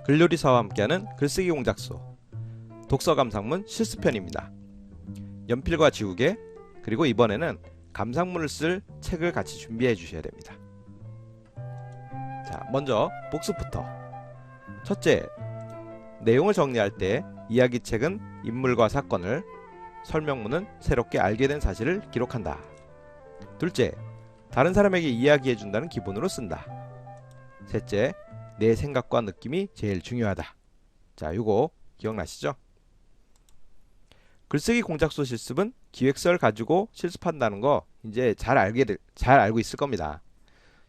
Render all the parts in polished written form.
글요리사와 함께하는 글쓰기 공작소 독서 감상문 실습편입니다. 연필과 지우개 그리고 이번에는 감상문을 쓸 책을 같이 준비해 주셔야 됩니다. 자, 먼저 복습부터. 첫째, 내용을 정리할 때 이야기책은 인물과 사건을, 설명문은 새롭게 알게 된 사실을 기록한다. 둘째, 다른 사람에게 이야기해 준다는 기본으로 쓴다. 셋째, 내 생각과 느낌이 제일 중요하다. 자, 요거 기억나시죠? 글쓰기 공작소 실습은 기획서를 가지고 실습한다는 거 이제 잘 알고 있을 겁니다.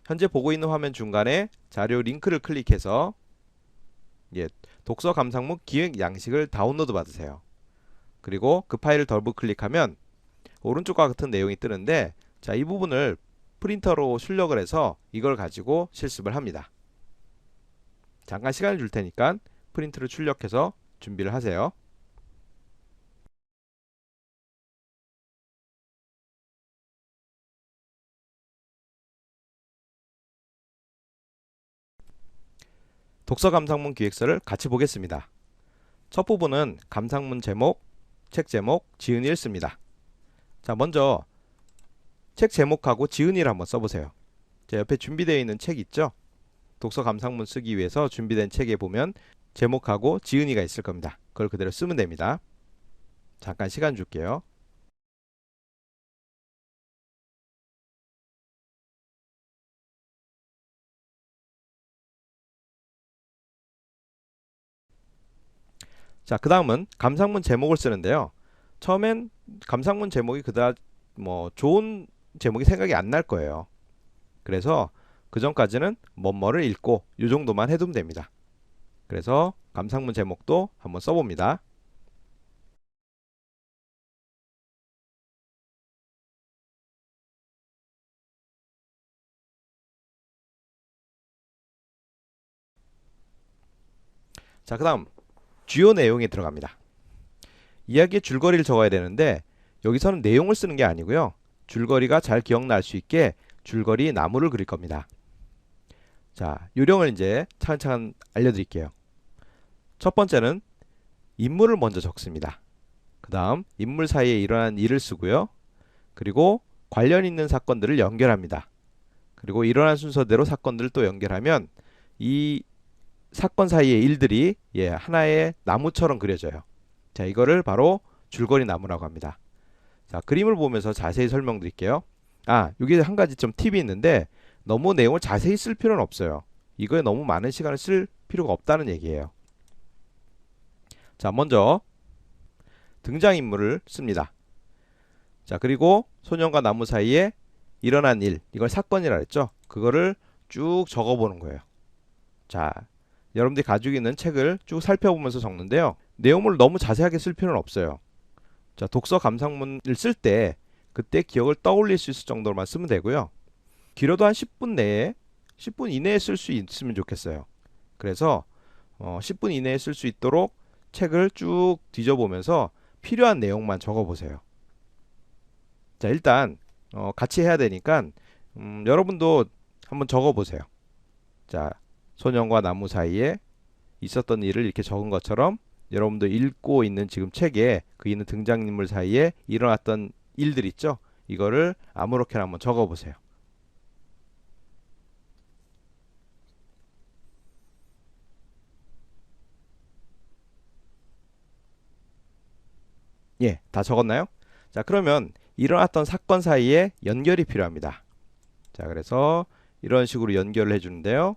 현재 보고 있는 화면 중간에 자료 링크를 클릭해서 독서 감상문 기획 양식을 다운로드 받으세요. 그리고 그 파일을 더블 클릭하면 오른쪽과 같은 내용이 뜨는데, 자, 이 부분을 프린터로 출력을 해서 이걸 가지고 실습을 합니다. 잠깐 시간을 줄 테니까 프린트를 출력해서 준비를 하세요. 독서 감상문 기획서를 같이 보겠습니다. 첫 부분은 감상문 제목, 책 제목, 지은이를 씁니다. 자, 먼저 책 제목하고 지은이를 한번 써보세요. 자, 옆에 준비되어 있는 책 있죠? 독서 감상문 쓰기 위해서 준비된 책에 보면 제목하고 지은이가 있을 겁니다. 그걸 그대로 쓰면 됩니다. 잠깐 시간 줄게요. 자, 그 다음은 감상문 제목을 쓰는데요. 처음엔 감상문 제목이 그다지 좋은 제목이 생각이 안 날 거예요. 그래서 그 전까지는 뭐뭐를 읽고 이 정도만 해두면 됩니다. 그래서 감상문 제목도 한번 써봅니다. 자, 그 다음 주요 내용이 들어갑니다. 이야기의 줄거리를 적어야 되는데 여기서는 내용을 쓰는 게 아니고요. 줄거리가 잘 기억날 수 있게 줄거리 나무를 그릴 겁니다. 자, 요령을 이제 차근차근 알려드릴게요. 첫 번째는 인물을 먼저 적습니다. 그 다음 인물 사이에 일어난 일을 쓰고요. 그리고 관련 있는 사건들을 연결합니다. 그리고 일어난 순서대로 사건들을 또 연결하면 이 사건 사이의 일들이 하나의 나무처럼 그려져요. 자, 이거를 바로 줄거리 나무라고 합니다. 자, 그림을 보면서 자세히 설명드릴게요. 여기 한 가지 좀 팁이 있는데 너무 내용을 자세히 쓸 필요는 없어요. 이거에 너무 많은 시간을 쓸 필요가 없다는 얘기예요. 자, 먼저 등장인물을 씁니다. 자, 그리고 소년과 나무 사이에 일어난 일, 이걸 사건이라 했죠. 그거를 쭉 적어보는 거예요. 자, 여러분들이 가지고 있는 책을 쭉 살펴보면서 적는데요. 내용을 너무 자세하게 쓸 필요는 없어요. 자, 독서 감상문을 쓸 때 그때 기억을 떠올릴 수 있을 정도로만 쓰면 되고요. 길어도 한 10분 이내에 쓸 수 있으면 좋겠어요. 그래서 10분 이내에 쓸 수 있도록 책을 쭉 뒤져보면서 필요한 내용만 적어보세요. 자, 일단 같이 해야 되니까 여러분도 한번 적어보세요. 자, 소년과 나무 사이에 있었던 일을 이렇게 적은 것처럼 여러분도 읽고 있는 지금 책에 그 있는 등장인물 사이에 일어났던 일들 있죠? 이거를 아무렇게나 한번 적어보세요. 예, 다 적었나요? 자, 그러면 일어났던 사건 사이에 연결이 필요합니다. 자, 그래서 이런 식으로 연결을 해주는데요.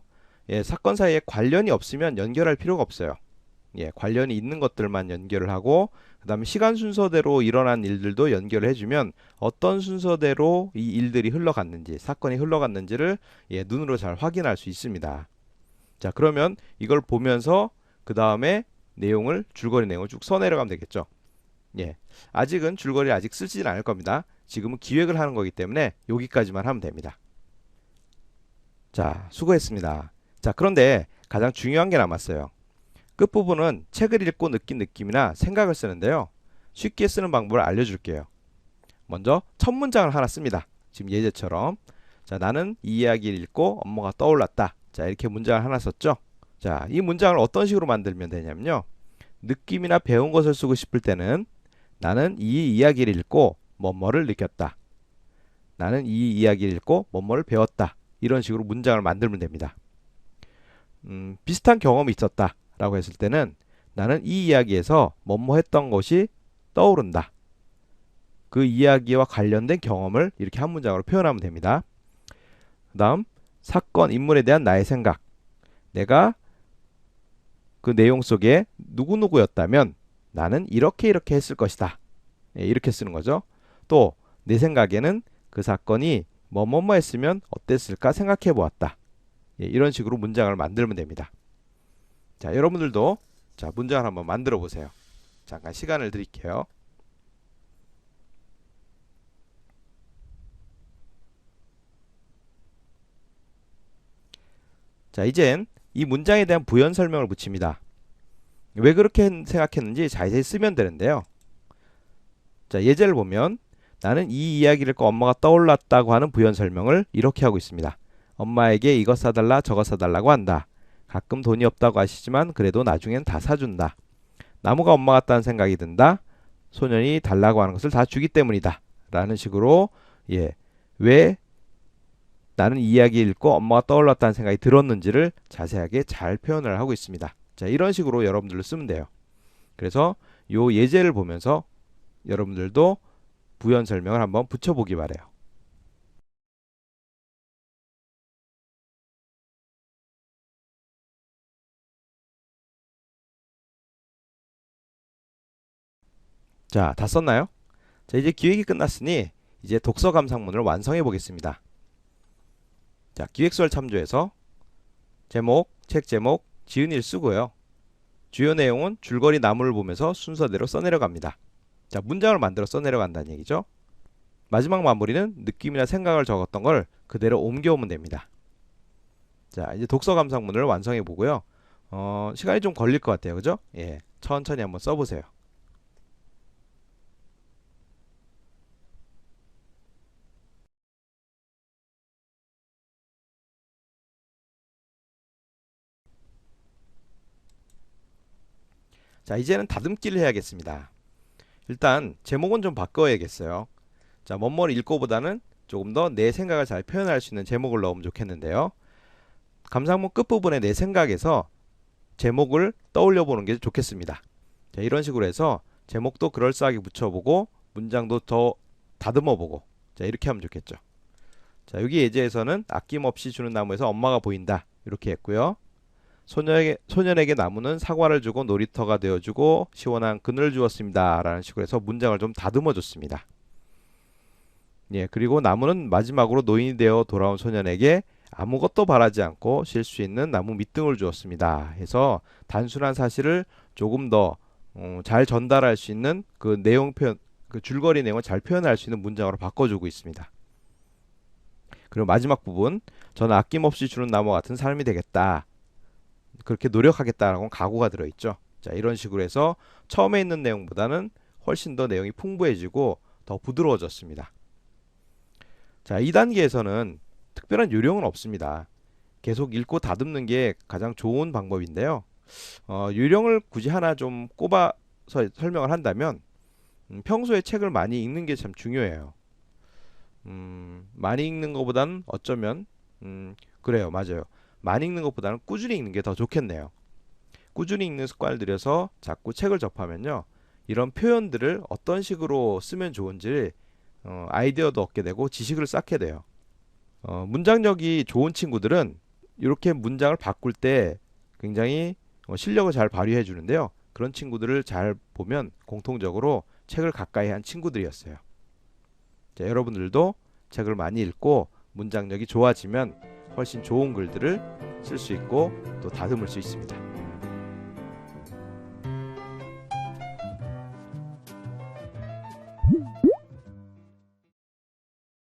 사건 사이에 관련이 없으면 연결할 필요가 없어요. 관련이 있는 것들만 연결을 하고, 그 다음에 시간 순서대로 일어난 일들도 연결을 해주면 어떤 순서대로 이 일들이 흘러갔는지, 사건이 흘러갔는지를 눈으로 잘 확인할 수 있습니다. 자, 그러면 이걸 보면서 그 다음에 줄거리 내용을 쭉 써내려가면 되겠죠. 아직은 줄거리 아직 쓰지는 않을 겁니다. 지금은 기획을 하는 거기 때문에 여기까지만 하면 됩니다. 자, 수고했습니다. 자, 그런데 가장 중요한 게 남았어요. 끝부분은 책을 읽고 느낀 느낌이나 생각을 쓰는데요. 쉽게 쓰는 방법을 알려줄게요. 먼저 첫 문장을 하나 씁니다. 지금 예제처럼. 자, 나는 이 이야기를 읽고 엄마가 떠올랐다. 자, 이렇게 문장을 하나 썼죠. 자, 이 문장을 어떤 식으로 만들면 되냐면요. 느낌이나 배운 것을 쓰고 싶을 때는 나는 이 이야기를 읽고 뭐뭐를 느꼈다. 나는 이 이야기를 읽고 뭐뭐를 배웠다. 이런 식으로 문장을 만들면 됩니다. 비슷한 경험이 있었다 라고 했을 때는 나는 이 이야기에서 뭐뭐 했던 것이 떠오른다. 그 이야기와 관련된 경험을 이렇게 한 문장으로 표현하면 됩니다. 그 다음 사건, 인물에 대한 나의 생각. 내가 그 내용 속에 누구누구였다면 나는 이렇게 했을 것이다. 예, 이렇게 쓰는 거죠. 또 내 생각에는 그 사건이 뭐뭐뭐 했으면 어땠을까 생각해 보았다. 예, 이런 식으로 문장을 만들면 됩니다. 자, 여러분들도 자, 문장을 한번 만들어 보세요. 잠깐 시간을 드릴게요. 자, 이젠 이 문장에 대한 부연 설명을 붙입니다. 왜 그렇게 생각했는지 자세히 쓰면 되는데요. 자, 예제를 보면 나는 이 이야기를 읽고 엄마가 떠올랐다고 하는 부연 설명을 이렇게 하고 있습니다. 엄마에게 이것 사달라 저것 사달라고 한다. 가끔 돈이 없다고 하시지만 그래도 나중엔 다 사준다. 나무가 엄마 같다는 생각이 든다. 소년이 달라고 하는 것을 다 주기 때문이다. 라는 식으로 예, 왜 나는 이 이야기 읽고 엄마가 떠올랐다는 생각이 들었는지를 자세하게 잘 표현을 하고 있습니다. 자, 이런 식으로 여러분들로 쓰면 돼요. 그래서 요 예제를 보면서 여러분들도 부연 설명을 한번 붙여보기 바래요. 자, 다 썼나요? 자, 이제 기획이 끝났으니 이제 독서 감상문을 완성해 보겠습니다. 자, 기획서를 참조해서 제목, 책 제목, 지은이를 쓰고요. 주요 내용은 줄거리 나무를 보면서 순서대로 써내려갑니다. 자, 문장을 만들어 써내려간다는 얘기죠. 마지막 마무리는 느낌이나 생각을 적었던 걸 그대로 옮겨오면 됩니다. 자, 이제 독서 감상문을 완성해 보고요. 시간이 좀 걸릴 것 같아요. 그죠? 예, 천천히 한번 써보세요. 자, 이제는 다듬기를 해야겠습니다. 일단 제목은 좀 바꿔야겠어요. 자, 뭐뭐를 읽고보다는 조금 더 내 생각을 잘 표현할 수 있는 제목을 넣으면 좋겠는데요. 감상문 끝부분에 내 생각에서 제목을 떠올려 보는 게 좋겠습니다. 자, 이런 식으로 해서 제목도 그럴싸하게 붙여보고 문장도 더 다듬어 보고 자, 이렇게 하면 좋겠죠. 자, 여기 예제에서는 아낌없이 주는 나무에서 엄마가 보인다 이렇게 했고요. 소년에게 나무는 사과를 주고 놀이터가 되어주고 시원한 그늘을 주었습니다 라는 식으로 해서 문장을 좀 다듬어 줬습니다. 예, 그리고 나무는 마지막으로 노인이 되어 돌아온 소년에게 아무것도 바라지 않고 쉴 수 있는 나무 밑둥을 주었습니다 해서 단순한 사실을 조금 더 잘 전달할 수 있는 그 내용 표현, 그 줄거리 내용을 잘 표현할 수 있는 문장으로 바꿔주고 있습니다. 그리고 마지막 부분, 저는 아낌없이 주는 나무와 같은 삶이 되겠다. 그렇게 노력하겠다라고 각오가 들어있죠. 자, 이런 식으로 해서 처음에 있는 내용보다는 훨씬 더 내용이 풍부해지고 더 부드러워졌습니다. 자, 2단계에서는 특별한 요령은 없습니다. 계속 읽고 다듬는 게 가장 좋은 방법인데요. 요령을 굳이 하나 좀 꼽아서 설명을 한다면 평소에 책을 많이 읽는 게 참 중요해요. 많이 읽는 것보다는 어쩌면 그래요, 맞아요. 많이 읽는 것보다는 꾸준히 읽는 게 더 좋겠네요. 꾸준히 읽는 습관을 들여서 자꾸 책을 접하면요, 이런 표현들을 어떤 식으로 쓰면 좋은지 아이디어도 얻게 되고 지식을 쌓게 돼요. 문장력이 좋은 친구들은 이렇게 문장을 바꿀 때 굉장히 실력을 잘 발휘해 주는데요. 그런 친구들을 잘 보면 공통적으로 책을 가까이 한 친구들이었어요. 자, 여러분들도 책을 많이 읽고 문장력이 좋아지면 훨씬 좋은 글들을 쓸 수 있고 또 다듬을 수 있습니다.